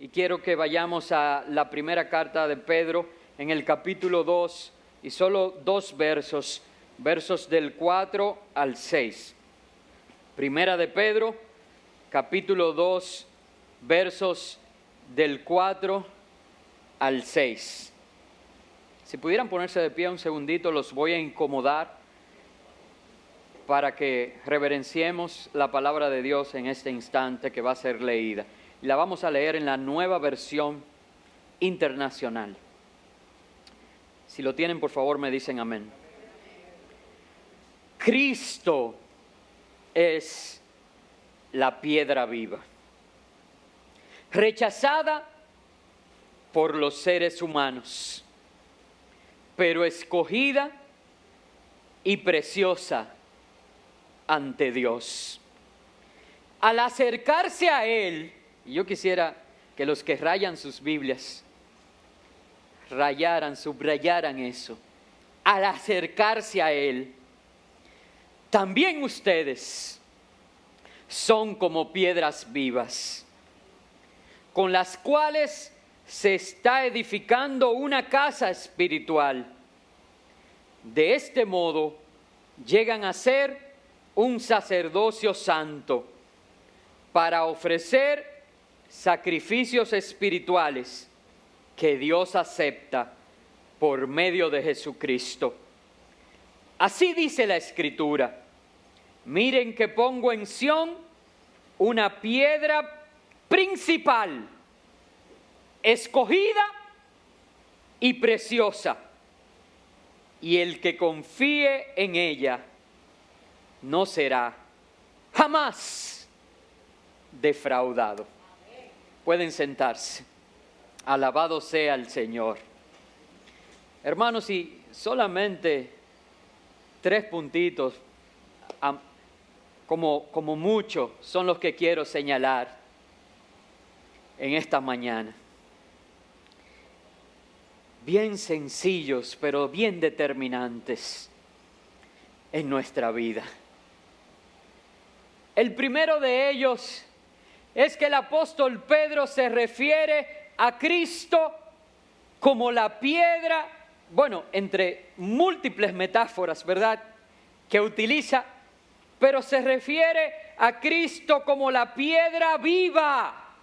y quiero que vayamos a la primera carta de Pedro en el capítulo 2 y solo 2 versos, versos del 4 al 6. Primera de Pedro, capítulo 2, versos del 4 al 6. Si pudieran ponerse de pie un segundito, los voy a incomodar para que reverenciemos la palabra de Dios en este instante que va a ser leída. Y la vamos a leer en la Nueva Versión Internacional. Si lo tienen, por favor, me dicen amén. Cristo es la piedra viva, rechazada por los seres humanos, pero escogida y preciosa ante Dios. Al acercarse a Él, y yo quisiera que los que rayan sus Biblias subrayaran eso. Al acercarse a Él, también ustedes son como piedras vivas, con las cuales se está edificando una casa espiritual. De este modo, llegan a ser un sacerdocio santo para ofrecer sacrificios espirituales que Dios acepta por medio de Jesucristo. Así dice la Escritura: miren que pongo en Sión una piedra principal, escogida y preciosa, y el que confíe en ella no será jamás defraudado. Pueden sentarse. Alabado sea el Señor. Hermanos, y solamente 3 puntitos, como mucho, son los que quiero señalar en esta mañana. Bien sencillos, pero bien determinantes en nuestra vida. El primero de ellos es que el apóstol Pedro se refiere a Cristo como la piedra, entre múltiples metáforas, ¿verdad?, que utiliza, pero se refiere a Cristo como la piedra viva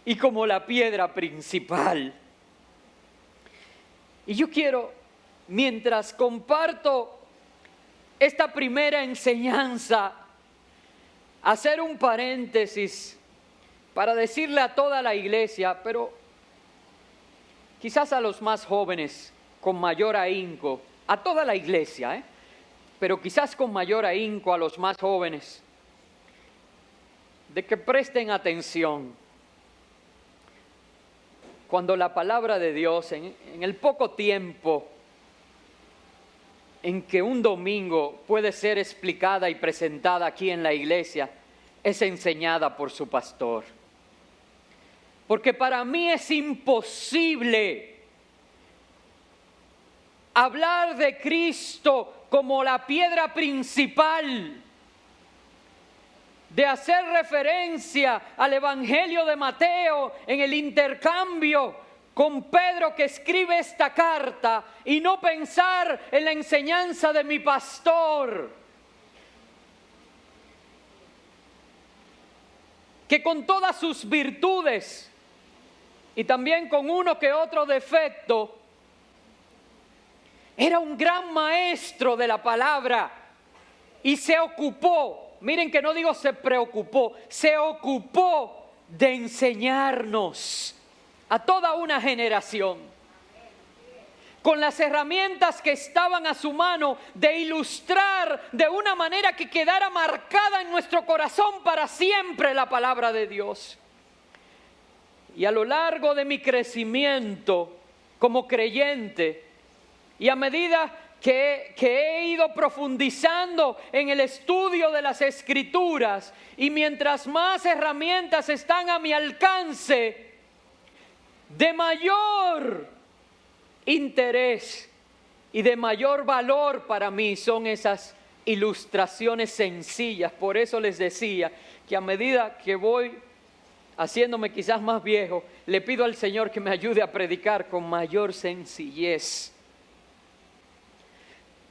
y como la piedra principal. Y yo quiero, mientras comparto esta primera enseñanza, hacer un paréntesis para decirle a toda la iglesia, pero quizás a los más jóvenes con mayor ahínco, a toda la iglesia, pero quizás con mayor ahínco a los más jóvenes, de que presten atención cuando la palabra de Dios, en el poco tiempo en que un domingo puede ser explicada y presentada aquí en la iglesia, es enseñada por su pastor. Porque para mí es imposible hablar de Cristo como la piedra principal, de hacer referencia al Evangelio de Mateo en el intercambio con Pedro que escribe esta carta y no pensar en la enseñanza de mi pastor, que con todas sus virtudes y también con uno que otro defecto, era un gran maestro de la palabra y se ocupó, miren que no digo se preocupó, se ocupó de enseñarnos a toda una generación, con las herramientas que estaban a su mano, de ilustrar de una manera que quedara marcada en nuestro corazón para siempre la palabra de Dios. Y a lo largo de mi crecimiento como creyente, y a medida que he ido profundizando en el estudio de las Escrituras, y mientras más herramientas están a mi alcance, de mayor interés y de mayor valor para mí son esas ilustraciones sencillas. Por eso les decía que a medida que voy haciéndome quizás más viejo, le pido al Señor que me ayude a predicar con mayor sencillez.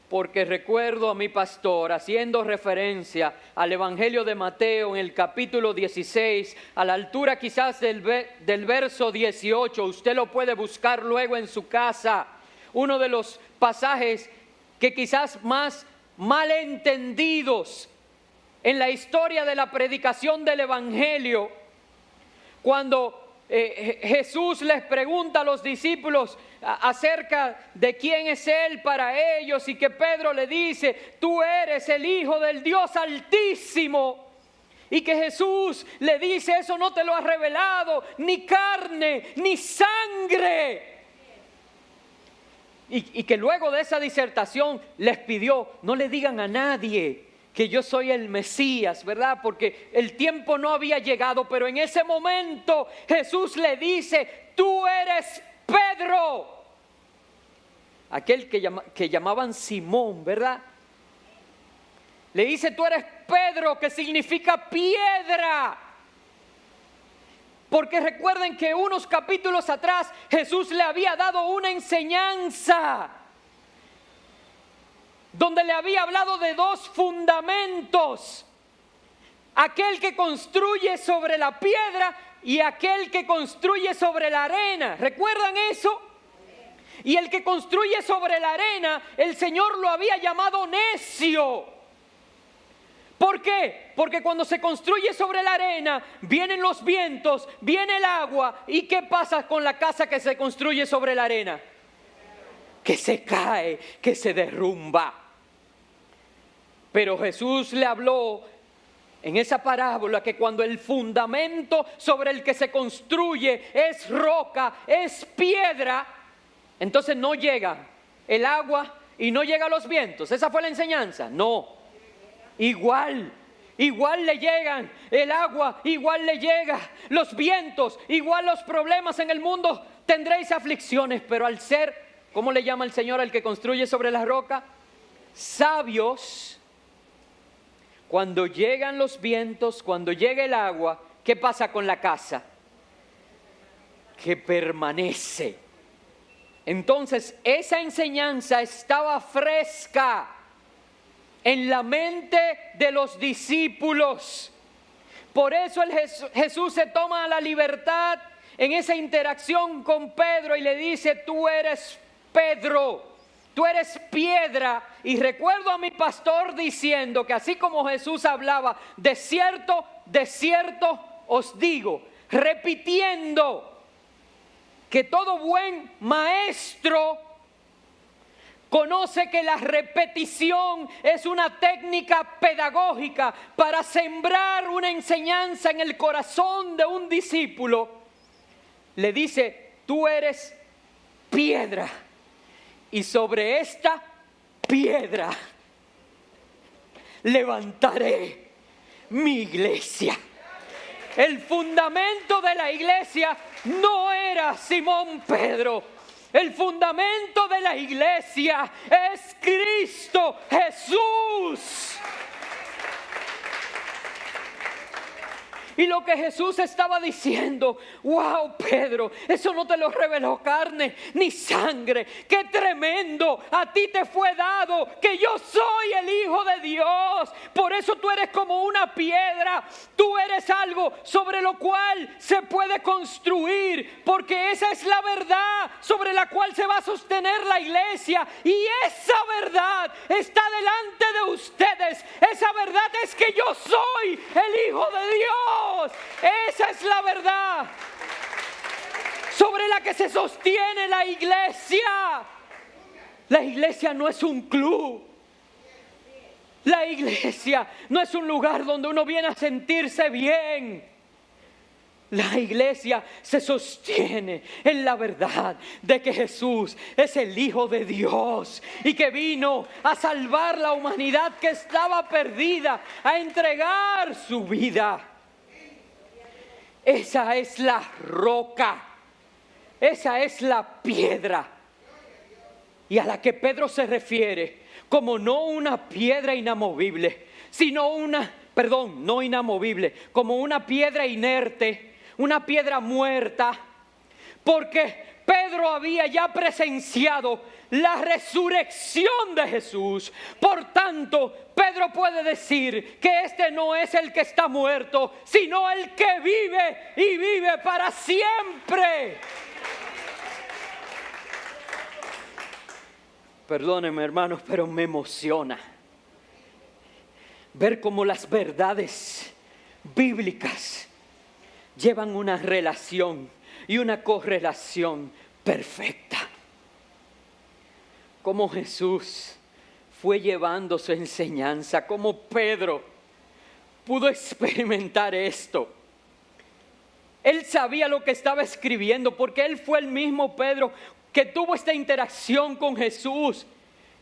Porque recuerdo a mi pastor haciendo referencia al Evangelio de Mateo en el capítulo 16, a la altura quizás del verso 18, usted lo puede buscar luego en su casa, uno de los pasajes que quizás más mal entendidos en la historia de la predicación del Evangelio, cuando Jesús les pregunta a los discípulos acerca de quién es Él para ellos, y que Pedro le dice: tú eres el Hijo del Dios Altísimo. Y que Jesús le dice: eso no te lo ha revelado ni carne ni sangre. Y que luego de esa disertación les pidió: no le digan a nadie que yo soy el Mesías, ¿verdad? Porque el tiempo no había llegado, pero en ese momento Jesús le dice: tú eres Pedro, aquel que llamaban Simón, ¿verdad? Le dice: tú eres Pedro, que significa piedra. Porque recuerden que unos capítulos atrás Jesús le había dado una enseñanza donde le había hablado de dos fundamentos: aquel que construye sobre la piedra y aquel que construye sobre la arena. ¿Recuerdan eso? Y el que construye sobre la arena, el Señor lo había llamado necio. ¿Por qué? Porque cuando se construye sobre la arena, vienen los vientos, viene el agua. ¿Y qué pasa con la casa que se construye sobre la arena? Que se cae, que se derrumba. Pero Jesús le habló en esa parábola que cuando el fundamento sobre el que se construye es roca, es piedra, entonces no llega el agua y no llega los vientos. ¿Esa fue la enseñanza? No. Igual le llegan el agua, igual le llega los vientos, igual los problemas en el mundo. Tendréis aflicciones, pero al ser, ¿cómo le llama el Señor al que construye sobre la roca? Sabios. Cuando llegan los vientos, cuando llega el agua, ¿qué pasa con la casa? Que permanece. Entonces, esa enseñanza estaba fresca en la mente de los discípulos. Por eso Jesús se toma la libertad en esa interacción con Pedro y le dice: tú eres Pedro. Tú eres piedra. Y recuerdo a mi pastor diciendo que así como Jesús hablaba: de cierto os digo, repitiendo que todo buen maestro conoce que la repetición es una técnica pedagógica para sembrar una enseñanza en el corazón de un discípulo. Le dice: tú eres piedra. Y sobre esta piedra levantaré mi iglesia. El fundamento de la iglesia no era Simón Pedro. El fundamento de la iglesia es Cristo Jesús. Y lo que Jesús estaba diciendo: wow, Pedro, eso no te lo reveló carne ni sangre. Qué tremendo, a ti te fue dado que yo soy el Hijo de Dios. Por eso tú eres como una piedra. Tú eres algo sobre lo cual se puede construir, porque esa es la verdad sobre la cual se va a sostener la iglesia. Y esa verdad está delante de ustedes. Esa verdad es que yo soy el Hijo de Dios. Esa es la verdad sobre la que se sostiene la iglesia. La iglesia no es un club. La iglesia no es un lugar donde uno viene a sentirse bien. La iglesia se sostiene en la verdad de que Jesús es el Hijo de Dios y que vino a salvar la humanidad que estaba perdida, a entregar su vida. Esa es la roca, esa es la piedra, y a la que Pedro se refiere como no una piedra inamovible, sino no inamovible, como una piedra inerte, una piedra muerta, porque Pedro había ya presenciado la resurrección de Jesús. Por tanto, Pedro puede decir que este no es el que está muerto, sino el que vive y vive para siempre. Perdónenme, hermanos, pero me emociona ver cómo las verdades bíblicas llevan una relación y una correlación perfecta. Cómo Jesús fue llevando su enseñanza, cómo Pedro pudo experimentar esto. Él sabía lo que estaba escribiendo porque él fue el mismo Pedro que tuvo esta interacción con Jesús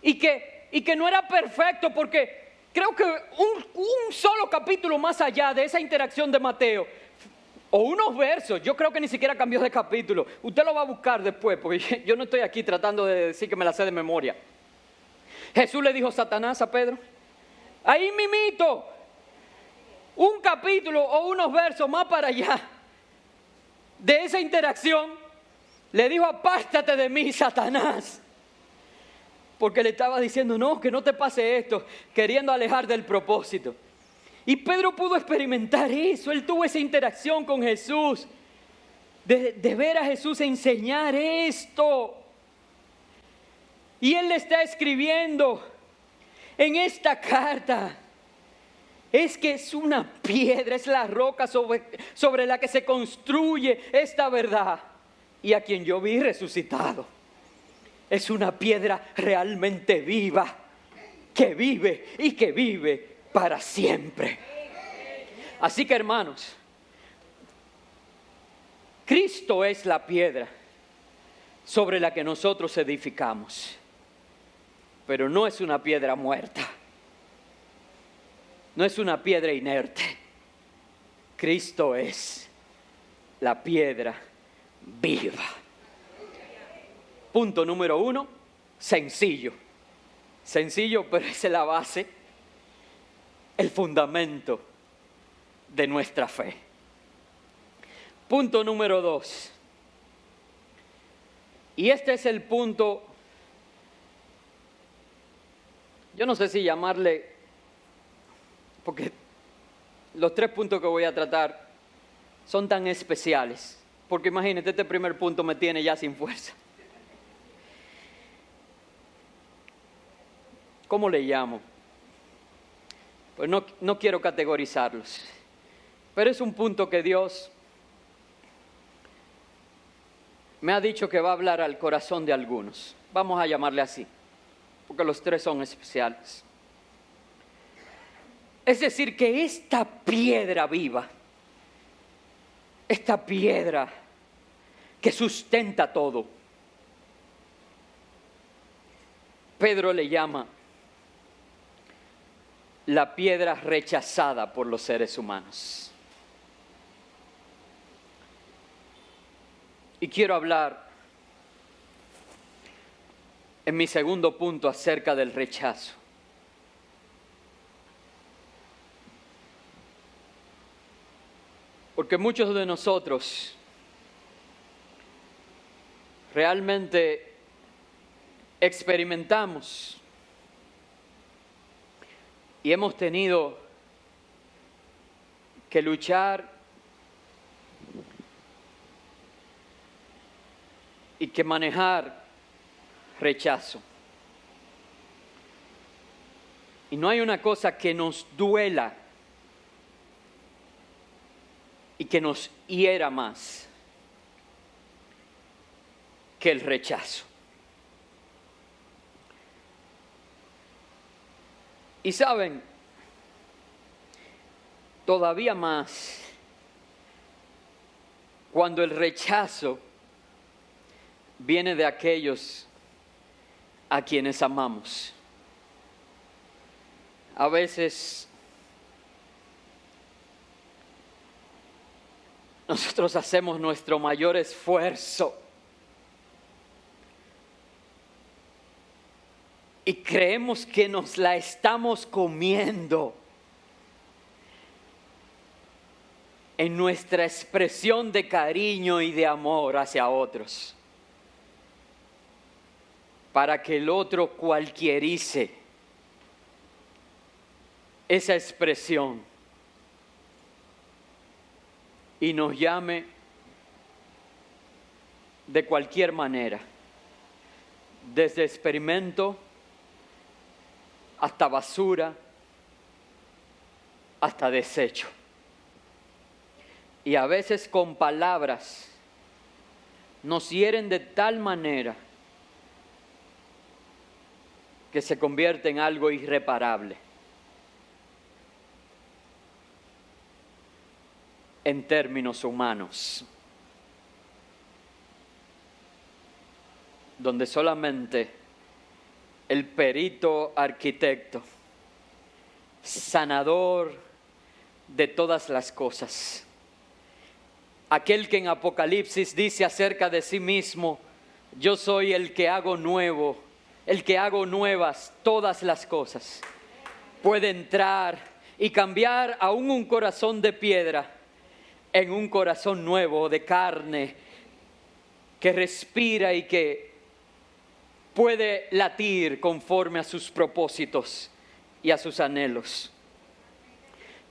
y que no era perfecto, porque creo que un solo capítulo más allá de esa interacción de Mateo, o unos versos, yo creo que ni siquiera cambió de capítulo. Usted lo va a buscar después, porque yo no estoy aquí tratando de decir que me la sé de memoria. Jesús le dijo Satanás a Pedro, ahí mimito, un capítulo o unos versos más para allá de esa interacción, le dijo, apártate de mí, Satanás. Porque le estaba diciendo, no, que no te pase esto, queriendo alejar del propósito. Y Pedro pudo experimentar eso. Él tuvo esa interacción con Jesús, de ver a Jesús enseñar esto. Y él le está escribiendo en esta carta. Es que es una piedra, es la roca sobre la que se construye esta verdad. Y a quien yo vi resucitado. Es una piedra realmente viva, que vive y que vive para siempre. Así que, hermanos, Cristo es la piedra sobre la que nosotros edificamos, pero no es una piedra muerta, no es una piedra inerte. Cristo es la piedra viva. Punto número 1, sencillo. Sencillo, pero esa es la base, el fundamento de nuestra fe. Punto número 2. Y este es el punto, yo no sé si llamarle, porque los 3 puntos que voy a tratar son tan especiales. Porque imagínate, este primer punto me tiene ya sin fuerza. ¿Cómo le llamo? Pues no quiero categorizarlos, pero es un punto que Dios me ha dicho que va a hablar al corazón de algunos. Vamos a llamarle así, porque los 3 son especiales. Es decir, que esta piedra viva, esta piedra que sustenta todo, Pedro le llama la piedra rechazada por los seres humanos. Y quiero hablar en mi segundo punto acerca del rechazo. Porque muchos de nosotros realmente experimentamos y hemos tenido que luchar y que manejar rechazo. Y no hay una cosa que nos duela y que nos hiera más que el rechazo. Y saben, todavía más cuando el rechazo viene de aquellos a quienes amamos. A veces nosotros hacemos nuestro mayor esfuerzo y creemos que nos la estamos comiendo. en nuestra expresión de cariño y de amor hacia otros, para que el otro cualquierice esa expresión y nos llame de cualquier manera, desde experimento hasta basura, hasta desecho. Y a veces con palabras nos hieren de tal manera que se convierte en algo irreparable. En términos humanos, donde solamente el perito arquitecto, sanador de todas las cosas, aquel que en Apocalipsis dice acerca de sí mismo: yo soy el que hago nuevo, el que hago nuevas todas las cosas, puede entrar y cambiar aún un corazón de piedra en un corazón nuevo de carne que respira y que puede latir conforme a sus propósitos y a sus anhelos.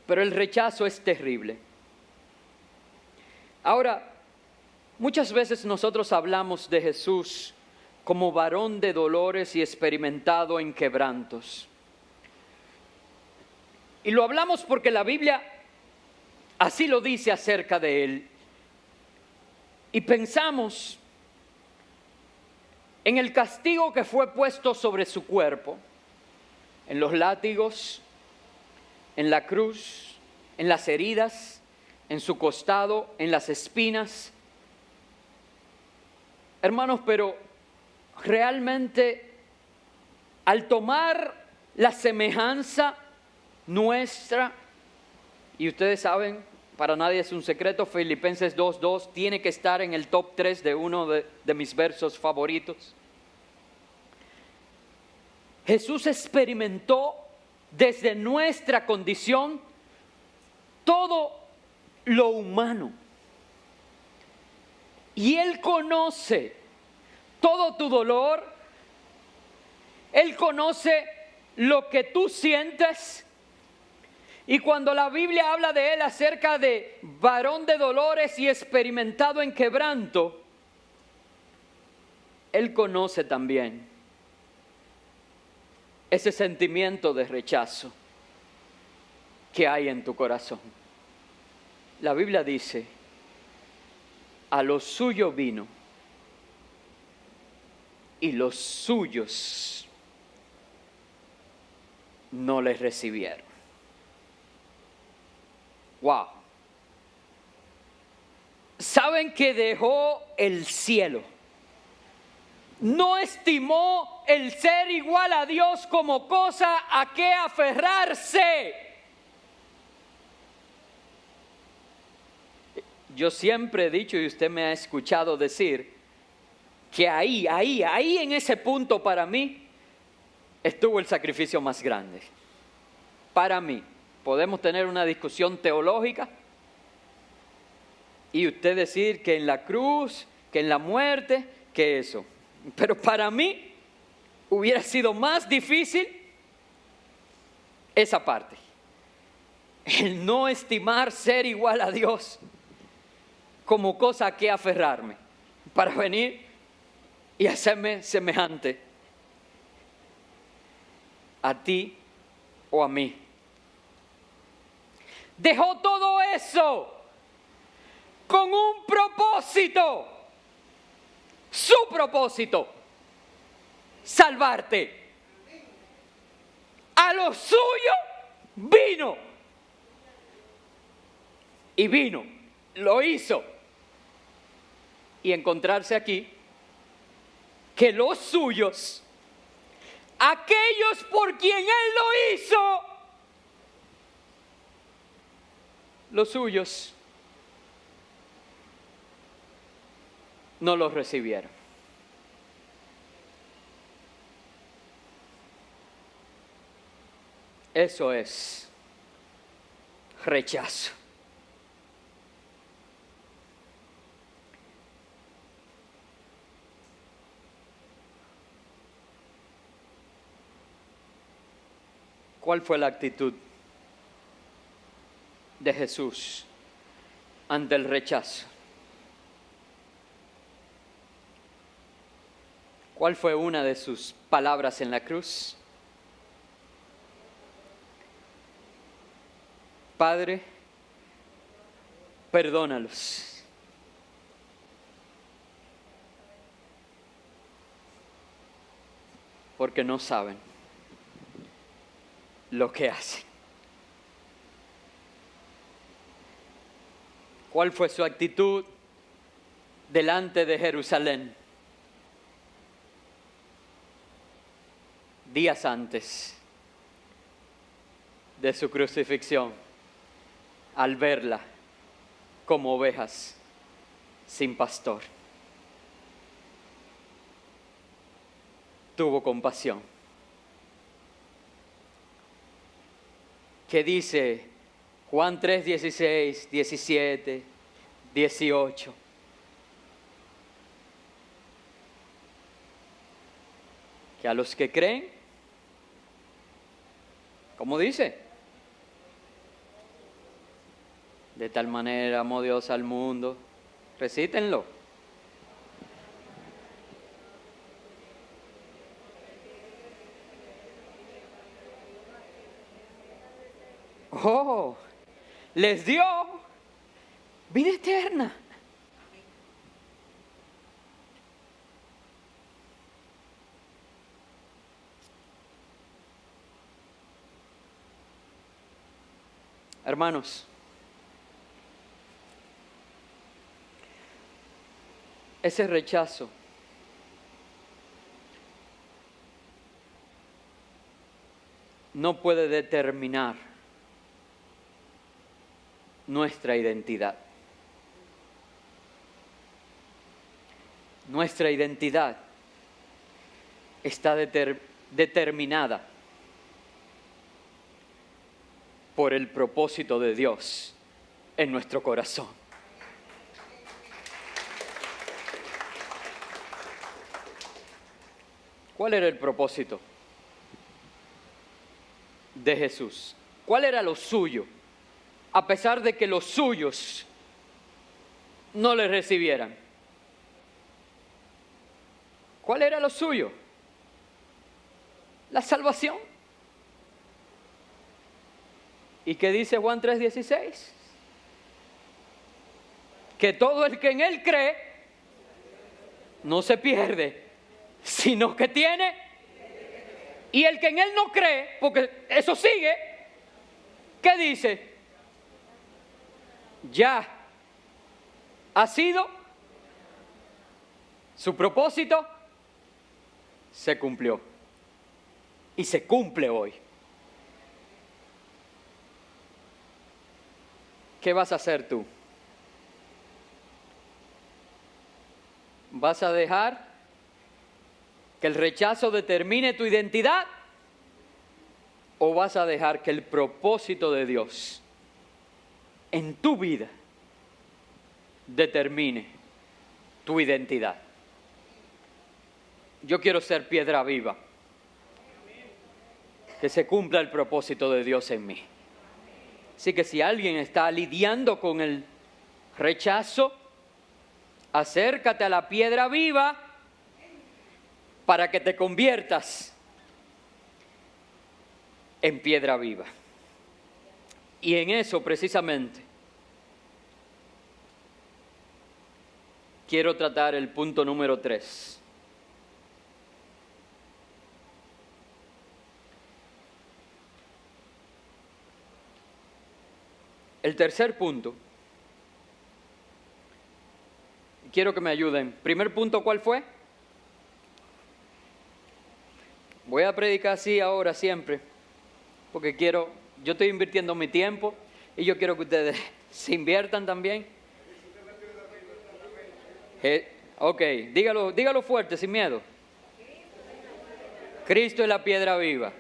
Pero el rechazo es terrible. Ahora, muchas veces nosotros hablamos de Jesús como varón de dolores y experimentado en quebrantos. Y lo hablamos porque la Biblia así lo dice acerca de él. Y pensamos en el castigo que fue puesto sobre su cuerpo, en los látigos, en la cruz, en las heridas, en su costado, en las espinas. Hermanos, pero realmente al tomar la semejanza nuestra, y ustedes saben, para nadie es un secreto, Filipenses 2:2 tiene que estar en el top 3 de uno de mis versos favoritos. Jesús experimentó desde nuestra condición todo lo humano. Y Él conoce todo tu dolor. Él conoce lo que tú sientes. Y cuando la Biblia habla de Él acerca de varón de dolores y experimentado en quebranto, Él conoce también ese sentimiento de rechazo que hay en tu corazón. La Biblia dice: a los suyos vino y los suyos no les recibieron. Wow. ¿Saben que dejó el cielo? No estimó el ser igual a Dios como cosa a que aferrarse. Yo siempre he dicho, y usted me ha escuchado decir, que ahí en ese punto para mí estuvo el sacrificio más grande. Para mí. Podemos tener una discusión teológica y usted decir que en la cruz, que en la muerte, que eso. Pero para mí hubiera sido más difícil esa parte. El no estimar ser igual a Dios como cosa a que aferrarme para venir y hacerme semejante a ti o a mí. Dejó todo eso con un propósito. Su propósito: salvarte. A lo suyo vino. Y vino, lo hizo. Y encontrarse aquí que los suyos, aquellos por quien Él lo hizo, los suyos no los recibieron. Eso es rechazo. ¿Cuál fue la actitud de Jesús ante el rechazo? ¿Cuál fue una de sus palabras en la cruz? Padre, perdónalos. Porque no saben lo que hacen. ¿Cuál fue su actitud delante de Jerusalén? Días antes de su crucifixión, al verla como ovejas sin pastor. Tuvo compasión. ¿Qué dice Juan 3, 16, 17, 18? Que a los que creen, ¿cómo dice? De tal manera amó Dios al mundo. Recítenlo. Oh, les dio vida eterna. Hermanos, ese rechazo no puede determinar nuestra identidad. Nuestra identidad está determinada por el propósito de Dios en nuestro corazón. ¿Cuál era el propósito de Jesús? ¿Cuál era lo suyo? A pesar de que los suyos no le recibieran. ¿Cuál era lo suyo? La salvación. ¿Y qué dice Juan 3:16? Que todo el que en Él cree no se pierde, sino que tiene. Y el que en Él no cree, porque eso sigue, ¿qué dice? Ya ha sido, su propósito se cumplió. Y se cumple hoy. ¿Qué vas a hacer tú? ¿Vas a dejar que el rechazo determine tu identidad? ¿O vas a dejar que el propósito de Dios en tu vida determine tu identidad? Yo quiero ser piedra viva. Que se cumpla el propósito de Dios en mí. Así que si alguien está lidiando con el rechazo, acércate a la piedra viva para que te conviertas en piedra viva. Y en eso precisamente quiero tratar el punto número 3. El tercer punto, quiero que me ayuden. Primer punto, ¿cuál fue? Voy a predicar así ahora siempre, porque yo estoy invirtiendo mi tiempo y yo quiero que ustedes se inviertan también. Ok, dígalo fuerte, sin miedo. Cristo es la piedra viva.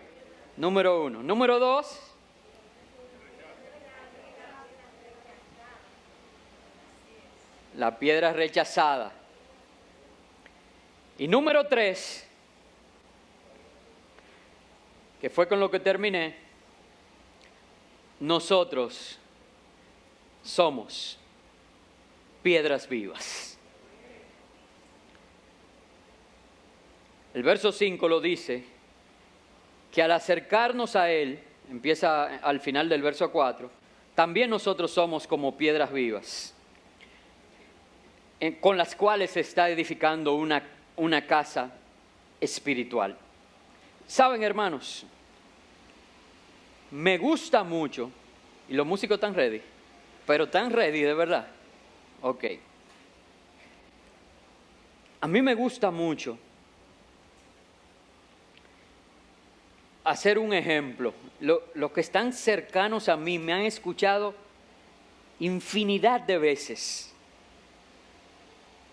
Número 1. Número 2. La piedra rechazada. Y número 3, que fue con lo que terminé, nosotros somos piedras vivas. El verso 5 lo dice, que al acercarnos a Él, empieza al final del verso 4, también nosotros somos como piedras vivas, con las cuales se está edificando una casa espiritual. Saben, hermanos, me gusta mucho, y los músicos están ready, pero están ready de verdad. Ok. A mí me gusta mucho hacer un ejemplo. Los que están cercanos a mí me han escuchado infinidad de veces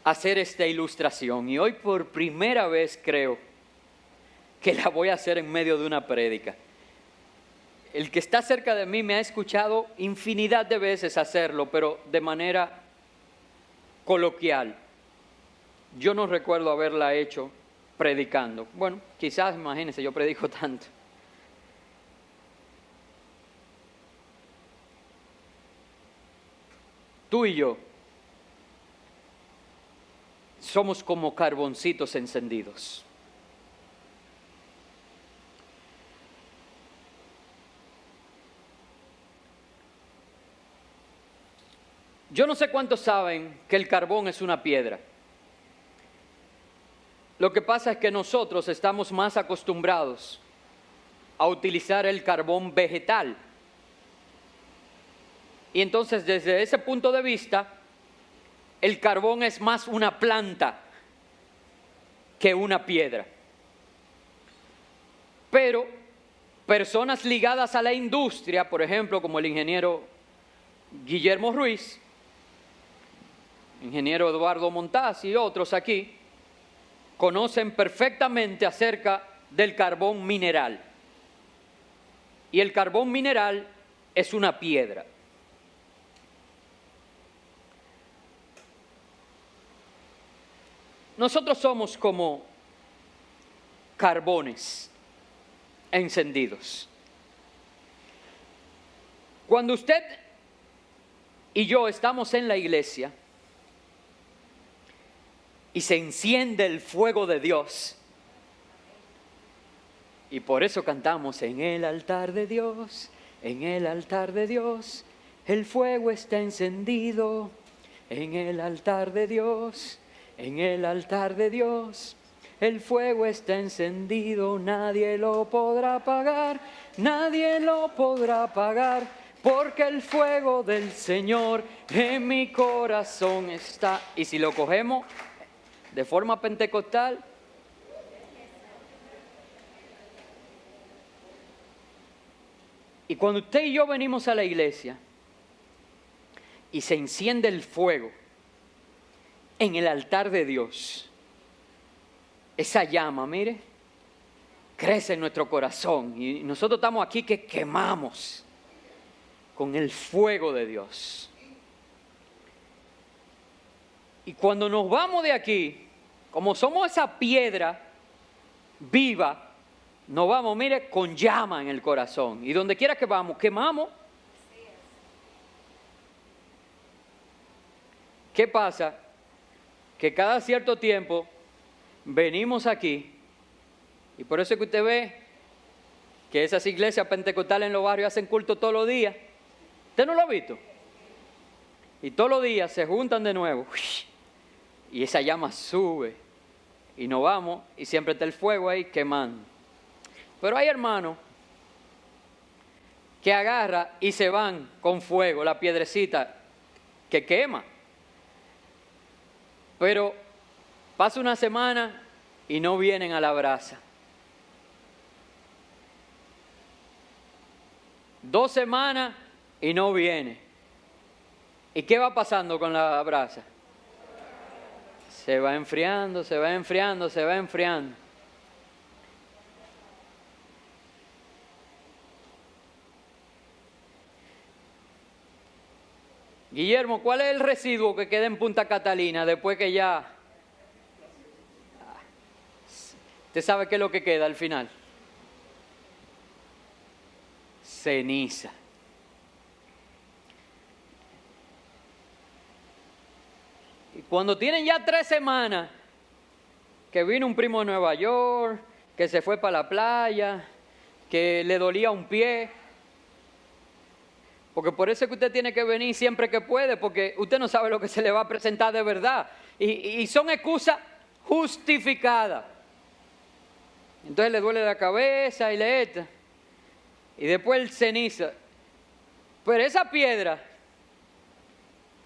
hacer esta ilustración, y hoy por primera vez creo que la voy a hacer en medio de una prédica. El que está cerca de mí me ha escuchado infinidad de veces hacerlo, pero de manera coloquial. Yo no recuerdo haberla hecho predicando. Bueno, quizás, imagínense, yo predico tanto. Tú y yo somos como carboncitos encendidos. Yo no sé cuántos saben que el carbón es una piedra. Lo que pasa es que nosotros estamos más acostumbrados a utilizar el carbón vegetal. Y entonces, desde ese punto de vista, el carbón es más una planta que una piedra. Pero personas ligadas a la industria, por ejemplo, como el ingeniero Guillermo Ruiz, ingeniero Eduardo Montaz y otros aquí, conocen perfectamente acerca del carbón mineral. Y el carbón mineral es una piedra. Nosotros somos como carbones encendidos. Cuando usted y yo estamos en la iglesia y se enciende el fuego de Dios, y por eso cantamos: en el altar de Dios, en el altar de Dios, el fuego está encendido, en el altar de Dios, en el altar de Dios, el fuego está encendido, nadie lo podrá apagar, nadie lo podrá apagar, porque el fuego del Señor en mi corazón está. Y si lo cogemos de forma pentecostal, y cuando usted y yo venimos a la iglesia y se enciende el fuego en el altar de Dios, esa llama, mire, crece en nuestro corazón, y nosotros estamos aquí que quemamos con el fuego de Dios. Y cuando nos vamos de aquí, como somos esa piedra viva, nos vamos, mire, con llama en el corazón, y donde quiera que vamos, quemamos. ¿Qué pasa? Que cada cierto tiempo venimos aquí, y por eso es que usted ve que esas iglesias pentecostales en los barrios hacen culto todos los días. ¿Usted no lo ha visto? Y todos los días se juntan de nuevo, y esa llama sube, y nos vamos, y siempre está el fuego ahí quemando. Pero hay hermanos que agarran y se van con fuego, la piedrecita que quema. Pero pasa una semana y no vienen a la brasa. 2 semanas y no viene. ¿Y qué va pasando con la brasa? Se va enfriando, se va enfriando, se va enfriando. Guillermo, ¿cuál es el residuo que queda en Punta Catalina después que ya... ¿Usted sabe qué es lo que queda al final? Ceniza. Y cuando tienen ya 3 semanas, que vino un primo de Nueva York, que se fue para la playa, que le dolía un pie. Porque por eso es que usted tiene que venir siempre que puede, porque usted no sabe lo que se le va a presentar de verdad. Y son excusas justificadas. Entonces le duele la cabeza y le echa. Y después el ceniza. Pero esa piedra,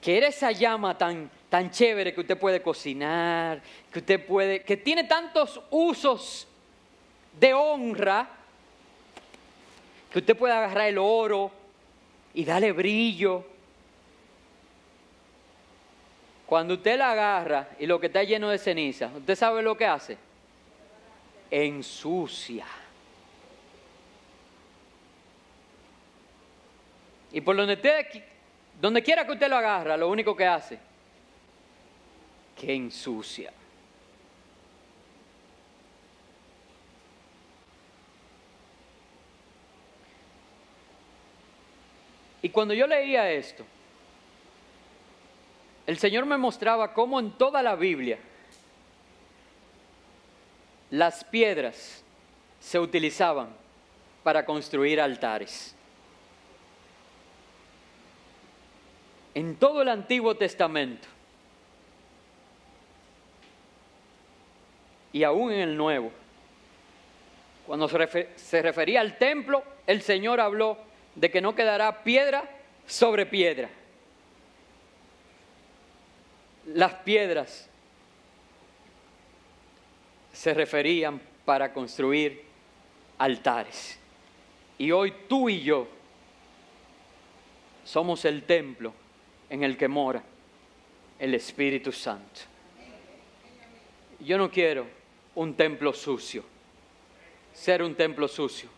que era esa llama tan chévere que usted puede cocinar, que tiene tantos usos de honra, que usted puede agarrar el oro y darle brillo. Cuando usted la agarra y lo que está lleno de ceniza, ¿usted sabe lo que hace? Ensucia. Y por donde quiera que usted lo agarra, lo único que hace, que ensucia. Y cuando yo leía esto, el Señor me mostraba cómo en toda la Biblia las piedras se utilizaban para construir altares. En todo el Antiguo Testamento y aún en el Nuevo, cuando se refería al templo, el Señor habló de que no quedará piedra sobre piedra. Las piedras se referían para construir altares. Y hoy tú y yo somos el templo en el que mora el Espíritu Santo. Yo no quiero un templo sucio, ser un templo sucio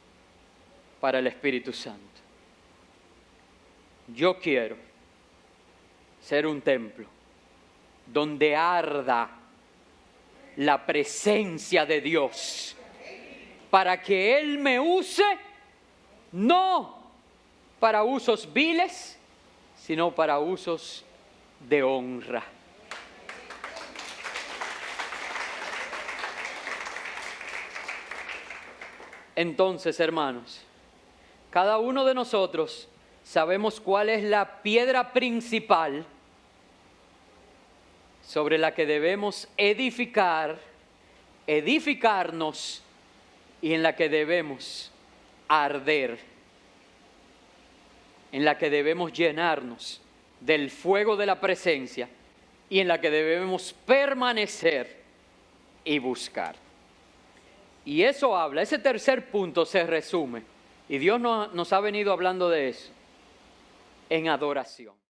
para el Espíritu Santo. Yo quiero ser un templo donde arda la presencia de Dios para que Él me use, no para usos viles, sino para usos de honra. Entonces, hermanos, cada uno de nosotros sabemos cuál es la piedra principal sobre la que debemos edificarnos y en la que debemos arder, en la que debemos llenarnos del fuego de la presencia y en la que debemos permanecer y buscar. Y eso habla, ese tercer punto se resume, y Dios nos ha venido hablando de eso, en adoración.